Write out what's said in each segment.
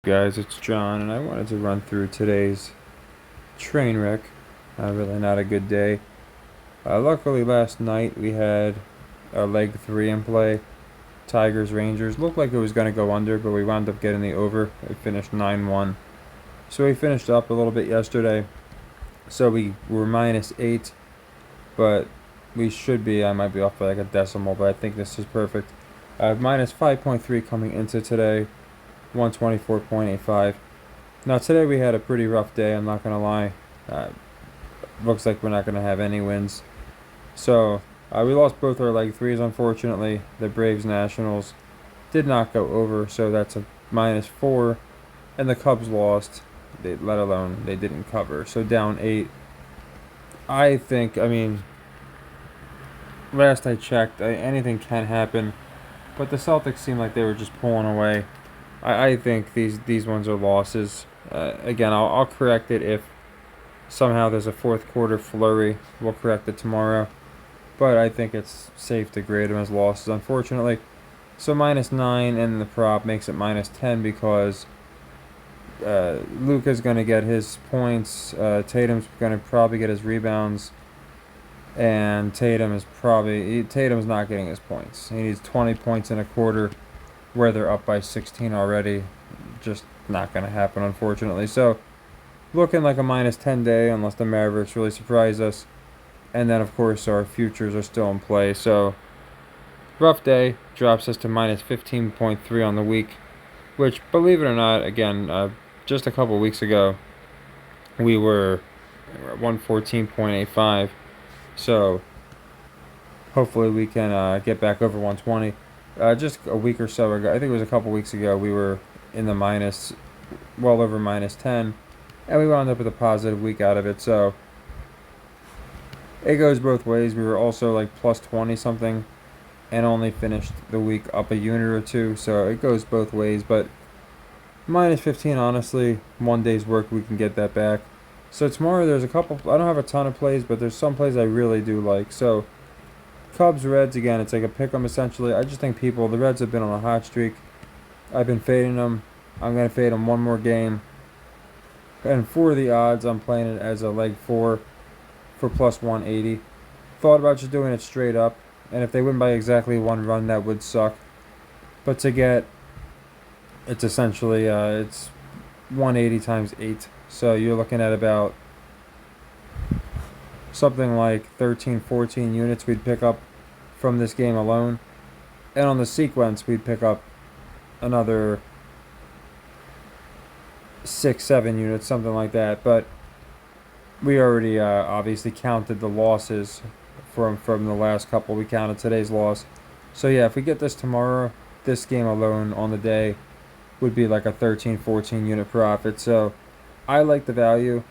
Guys, it's John, and I wanted to run through today's train wreck. Really not a good day. Luckily, last night we had a leg three in play. Tigers Rangers looked like it was going to go under, but we wound up getting the over. It finished 9-1. So we finished up a little bit yesterday. So we were -8, but we should be. I might be off by like a decimal, but I think this is perfect. Minus 5.3 coming into today. 124.85. Now today we had a pretty rough day, I'm not gonna lie. Looks like we're not gonna have any wins. So we lost both our leg threes, unfortunately. The Braves Nationals did not go over, so that's a -4. And the Cubs lost, let alone they didn't cover. So down 8. Last I checked, anything can happen. But the Celtics seem like they were just pulling away. I think these ones are losses. Again, I'll correct it if somehow there's a fourth quarter flurry. We'll correct it tomorrow. But I think it's safe to grade them as losses, unfortunately. So -9 and the prop makes it -10 because Luka's going to get his points. Tatum's going to probably get his rebounds. And Tatum's not getting his points. He needs 20 points in a quarter where they're up by 16 already. Just not going to happen, unfortunately. So, looking like a -10 day unless the Mavericks really surprise us. And then, of course, our futures are still in play. So, rough day drops us to -15.3 on the week, which, believe it or not, again, just a couple weeks ago, we were at 114.85. So, hopefully we can get back over 120. Just a week or so ago, I think it was a couple weeks ago, we were in the minus, well over -10, and we wound up with a positive week out of it. So it goes both ways. We were also like plus 20 something, and only finished the week up a unit or two. So it goes both ways. But -15, honestly, one day's work, we can get that back. So tomorrow there's a couple. I don't have a ton of plays, but there's some plays I really do like. So Cubs, Reds, again, it's like a pick 'em essentially. I just think the Reds have been on a hot streak. I've been fading them. I'm going to fade them one more game. And for the odds, I'm playing it as a leg 4 for plus 180. Thought about just doing it straight up. And if they win by exactly one run, that would suck. But to get, it's essentially, it's 180 times 8. So you're looking at about something like 13, 14 units we'd pick up from this game alone. And on the sequence, we'd pick up another 6, 7 units, something like that. But we already obviously counted the losses from the last couple. We counted today's loss. So yeah, if we get this tomorrow, this game alone on the day would be like a 13, 14 unit profit. So I like the value.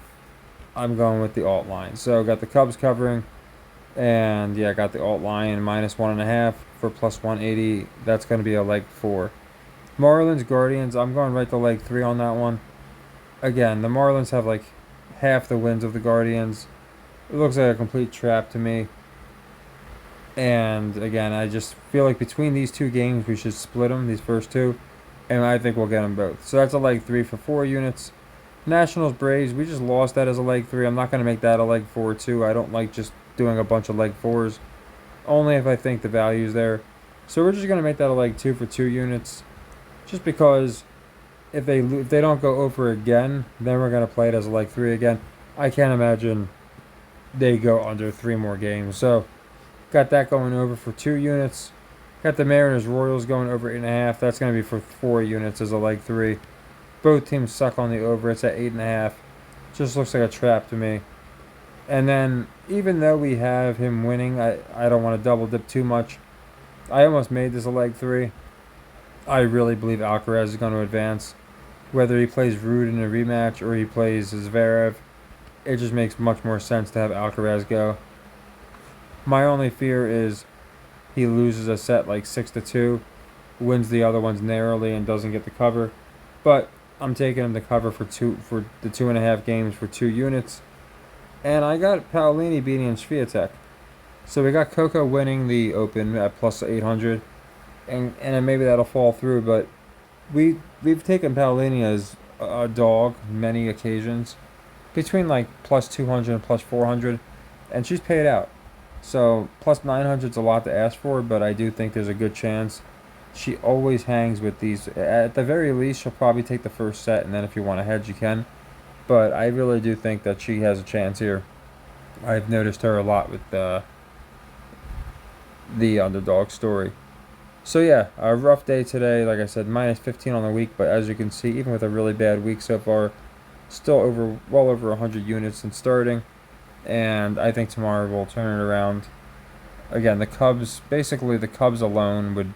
I'm going with the alt line. So got the Cubs covering, and yeah, got the alt line -1.5 for plus 180. That's going to be a leg 4. Marlins Guardians. I'm going right to leg 3 on that one. Again, the Marlins have like half the wins of the Guardians. It looks like a complete trap to me. And again, I just feel like between these two games, we should split them, these first two, and I think we'll get them both. So that's a leg 3 for 4 units. Nationals Braves, we just lost that as a leg 3. I'm not going to make that a leg 4 too. I don't like just doing a bunch of leg 4s, only if I think the value's there. So we're just going to make that a leg 2 for 2 units, just because if they don't go over again, then we're going to play it as a leg 3 again. I can't imagine they go under 3 more games. So got that going over for 2 units. Got the Mariners Royals going over 8.5. That's going to be for 4 units as a leg 3. Both teams suck on the over. It's at 8.5. Just looks like a trap to me. And then, even though we have him winning, I don't want to double dip too much. I almost made this a leg 3. I really believe Alcaraz is going to advance. Whether he plays Rude in a rematch or he plays Zverev, it just makes much more sense to have Alcaraz go. My only fear is he loses a set like 6-2, wins the other ones narrowly, and doesn't get the cover. But I'm taking him to cover for the 2.5 games for 2 units. And I got Paolini beating Swiatek. So we got Coco winning the Open at plus 800. And maybe that'll fall through, but we've taken Paolini as a dog many occasions, between like plus 200 and plus 400, and she's paid out. So plus 900 is a lot to ask for, but I do think there's a good chance. She always hangs with these. At the very least, she'll probably take the first set, and then if you want to hedge, you can. But I really do think that she has a chance here. I've noticed her a lot with the underdog story. So yeah, a rough day today. Like I said, minus 15 on the week, but as you can see, even with a really bad week so far, still well over 100 units in starting. And I think tomorrow we'll turn it around. Again, basically the Cubs alone would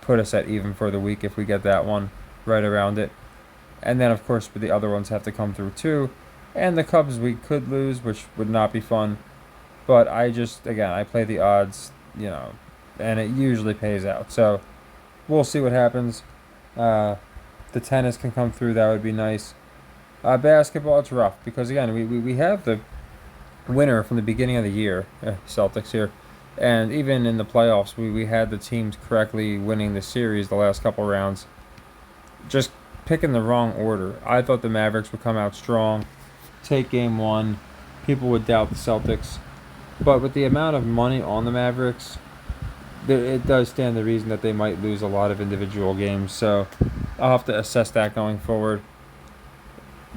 put us at even for the week if we get that one right around it. And then, of course, the other ones have to come through too. And the Cubs we could lose, which would not be fun. But I play the odds, and it usually pays out. So we'll see what happens. The tennis can come through, that would be nice. Basketball, it's rough because, again, we have the winner from the beginning of the year, Celtics here. And even in the playoffs, we had the teams correctly winning the series the last couple rounds. Just picking the wrong order. I thought the Mavericks would come out strong, take game one. People would doubt the Celtics. But with the amount of money on the Mavericks, it does stand the reason that they might lose a lot of individual games. So I'll have to assess that going forward.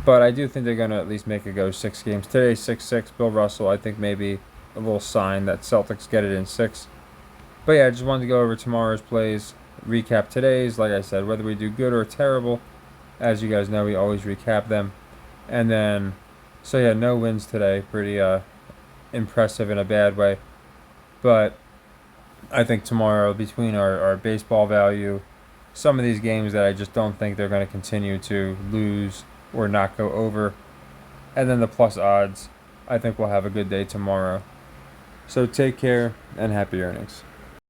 But I do think they're going to at least make it go 6 games. Today's 6-6. Bill Russell, I think maybe a little sign that Celtics get it in 6. But yeah, I just wanted to go over tomorrow's plays, recap today's. Like I said, whether we do good or terrible, as you guys know, we always recap them. And then, so yeah, no wins today. Pretty impressive in a bad way. But I think tomorrow, between our baseball value, some of these games that I just don't think they're going to continue to lose or not go over, and then the plus odds, I think we'll have a good day tomorrow. So take care and happy earnings.